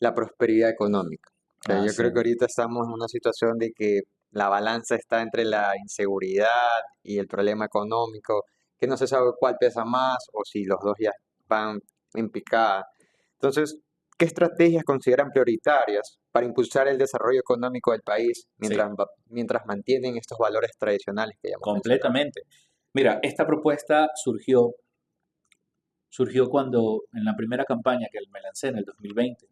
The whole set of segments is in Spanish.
la prosperidad económica. O sea, Ah, yo sí. creo que ahorita estamos en una situación de que la balanza está entre la inseguridad y el problema económico, que no se sabe cuál pesa más o si los dos ya van en picada. Entonces, ¿qué estrategias consideran prioritarias para impulsar el desarrollo económico del país Sí, mientras mantienen estos valores tradicionales que ya hemos mencionado? completamente. Mira, esta propuesta surgió cuando en la primera campaña que me lancé en el 2020.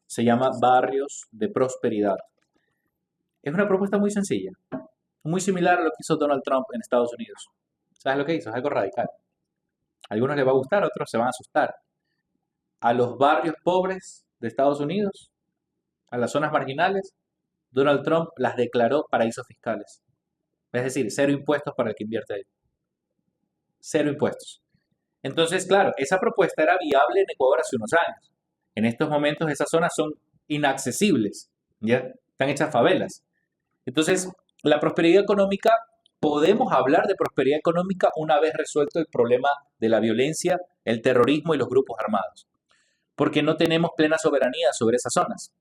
Se llama Barrios de Prosperidad. Es una propuesta muy sencilla, muy similar a lo que hizo Donald Trump en Estados Unidos. ¿Sabes lo que hizo? Es algo radical. A algunos les va a gustar, a otros se van a asustar. A los barrios pobres de Estados Unidos, a las zonas marginales, Donald Trump las declaró paraísos fiscales. Es decir, cero impuestos para el que invierte ahí. Cero impuestos. Entonces, claro, esa propuesta era viable en Ecuador hace unos años. En estos momentos esas zonas son inaccesibles, ¿ya? Están hechas favelas. Entonces, la prosperidad económica, podemos hablar de prosperidad económica una vez resuelto el problema de la violencia, el terrorismo y los grupos armados, porque no tenemos plena soberanía sobre esas zonas.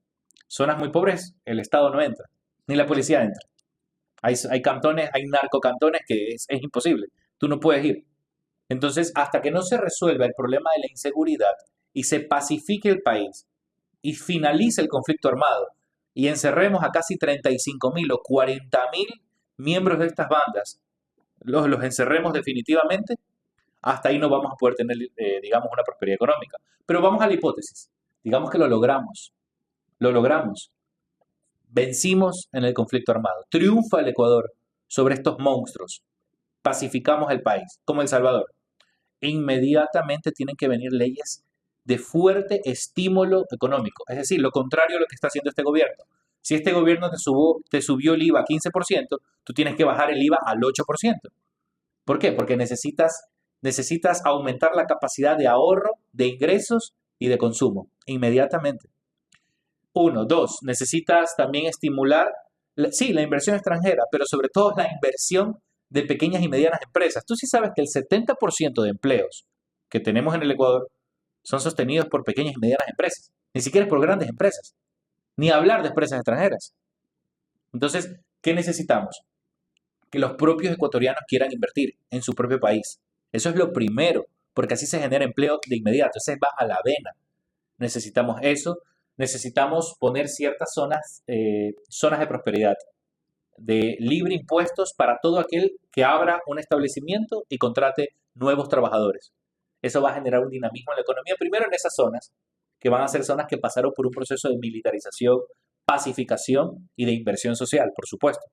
Zonas muy pobres, el Estado no entra, ni la policía entra. Hay cantones, hay narcocantones que es imposible, tú no puedes ir. Entonces, hasta que no se resuelva el problema de la inseguridad y se pacifique el país y finalice el conflicto armado y encerremos a casi 35.000 o 40.000 miembros de estas bandas, los encerremos definitivamente, hasta ahí no vamos a poder tener, digamos, una prosperidad económica. Pero vamos a la hipótesis. Digamos que lo logramos. Lo logramos. Vencimos en el conflicto armado. Triunfa el Ecuador sobre estos monstruos. Pacificamos el país, como El Salvador. Inmediatamente tienen que venir leyes de fuerte estímulo económico. Es decir, lo contrario a lo que está haciendo este gobierno. Si este gobierno te subió el IVA a 15%, tú tienes que bajar el IVA al 8%. ¿Por qué? Porque necesitas aumentar la capacidad de ahorro, de ingresos y de consumo inmediatamente. Uno, dos, necesitas también estimular, sí, la inversión extranjera, pero sobre todo la inversión de pequeñas y medianas empresas. Tú sí sabes que el 70% de empleos que tenemos en el Ecuador son sostenidos por pequeñas y medianas empresas, ni siquiera es por grandes empresas, ni hablar de empresas extranjeras. Entonces, ¿qué necesitamos? Que los propios ecuatorianos quieran invertir en su propio país. Eso es lo primero, porque así se genera empleo de inmediato, ese va a la vena. Necesitamos eso, necesitamos poner ciertas zonas de prosperidad, de libre impuestos para todo aquel que abra un establecimiento y contrate nuevos trabajadores. Eso va a generar un dinamismo en la economía, primero en esas zonas, que van a ser zonas que pasaron por un proceso de militarización, pacificación y de inversión social, por supuesto,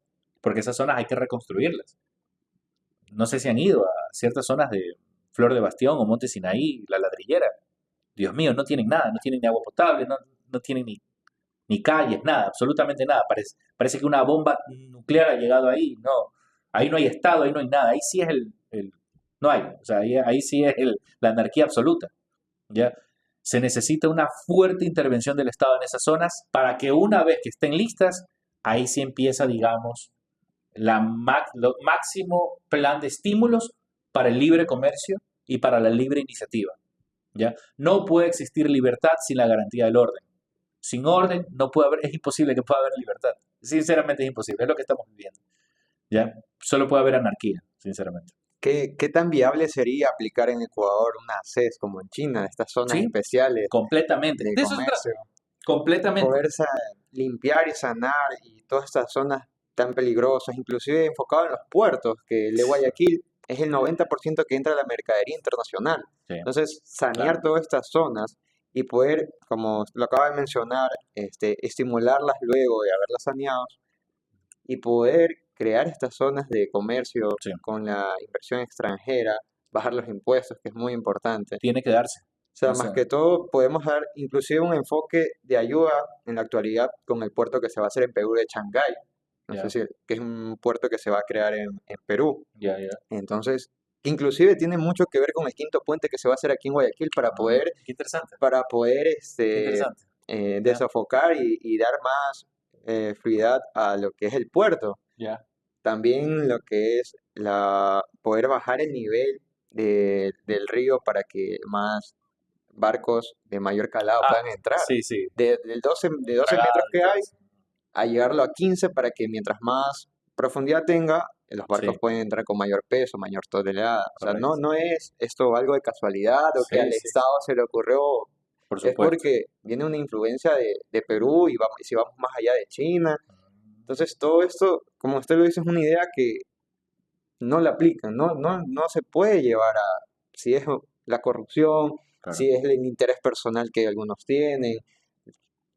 porque esas zonas hay que reconstruirlas. No sé si han ido a ciertas zonas de Flor de Bastión o Monte Sinaí, La Ladrillera. Dios mío, no tienen nada, no tienen ni agua potable, no tienen ni calles, nada, absolutamente nada. Parece que una bomba nuclear ha llegado ahí. No, ahí no hay Estado, ahí no hay nada. Ahí sí es no hay, o sea, ahí sí es la anarquía absoluta. ¿Ya? Se necesita una fuerte intervención del Estado en esas zonas para que una vez que estén listas, ahí sí empieza, digamos, lo máximo plan de estímulos para el libre comercio y para la libre iniciativa. ¿Ya? No puede existir libertad sin la garantía del orden. Sin orden no puede haber, es imposible que pueda haber libertad. Sinceramente es imposible, es lo que estamos viviendo. ¿Ya? Solo puede haber anarquía, sinceramente. ¿Qué tan viable sería aplicar en Ecuador una CES como en China, estas zonas Sí, especiales completamente. de De eso se trata. comercio? Completamente. Poder limpiar y sanar y todas estas zonas tan peligrosas, inclusive enfocado en los puertos, que el de Guayaquil es el 90% que entra a la mercadería internacional. Sí, Entonces, sanear claro. todas estas zonas y poder, como lo acaba de mencionar, estimularlas luego de haberlas saneado y poder crear estas zonas de comercio Sí, con la inversión extranjera, bajar los impuestos, que es muy importante. tiene que darse. O sea, O más sea, que todo podemos dar inclusive un enfoque de ayuda en la actualidad con el puerto que se va a hacer en Perú de Shanghái. No sé ya, si, que es un puerto que se va a crear en Perú. ya. Entonces, que inclusive tiene mucho que ver con el quinto puente que se va a hacer aquí en Guayaquil Ah, qué interesante, para poder qué interesante. Ya, desofocar y dar más fluidez a lo que es el puerto. ya. También lo que es poder bajar el nivel del río para que barcos de mayor calado Ah, puedan entrar. sí, sí, De 12 metros dragado y que todo hay eso. a llegarlo a 15 para que mientras más profundidad tenga, los barcos Sí, pueden entrar con mayor peso, mayor tonelada. O sea, correcto. no es esto algo de casualidad o que Sí, al sí, sí, Estado se le ocurrió, por es supuesto. porque viene una influencia de Perú y, vamos, y si vamos más allá de China. Mm, Entonces, todo esto, como usted lo dice, es una idea que no la aplican, no se puede llevar a, si es la corrupción, claro, si es el interés personal que algunos tienen,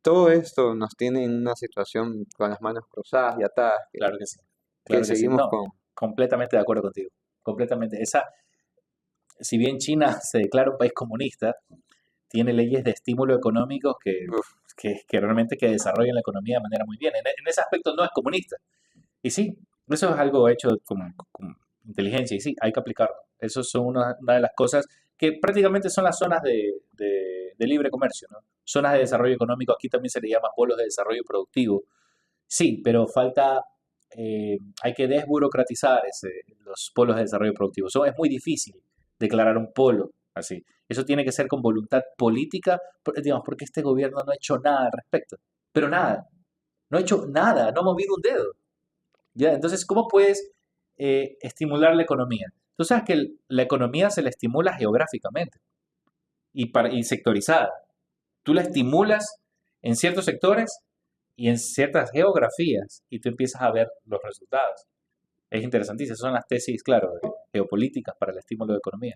todo esto nos tiene en una situación con las manos cruzadas y atadas, claro que sí, que claro que sí. seguimos No, con, completamente de acuerdo contigo, completamente. Si bien China se declara un país comunista, tiene leyes de estímulo económico uf, que realmente que desarrollan la economía de manera muy bien. En ese aspecto no es comunista. Y sí, eso es algo hecho con inteligencia y sí, hay que aplicarlo. Eso son una de las cosas que prácticamente son las zonas de libre comercio, ¿no? Zonas de desarrollo económico, aquí también se le llama polos de desarrollo productivo. Sí, pero hay que desburocratizar los polos de desarrollo productivo. Es muy difícil declarar un polo así. Eso tiene que ser con voluntad política, digamos, porque este gobierno no ha hecho nada al respecto. Pero nada, no ha hecho nada, no ha movido un dedo. ¿Ya? Entonces, ¿cómo puedes estimular la economía? Tú sabes que la economía se la estimula geográficamente y sectorizada. Tú la estimulas en ciertos sectores y en ciertas geografías y tú empiezas a ver los resultados. Es interesantísimo. Esas son las tesis, claro, geopolíticas para el estímulo de economía.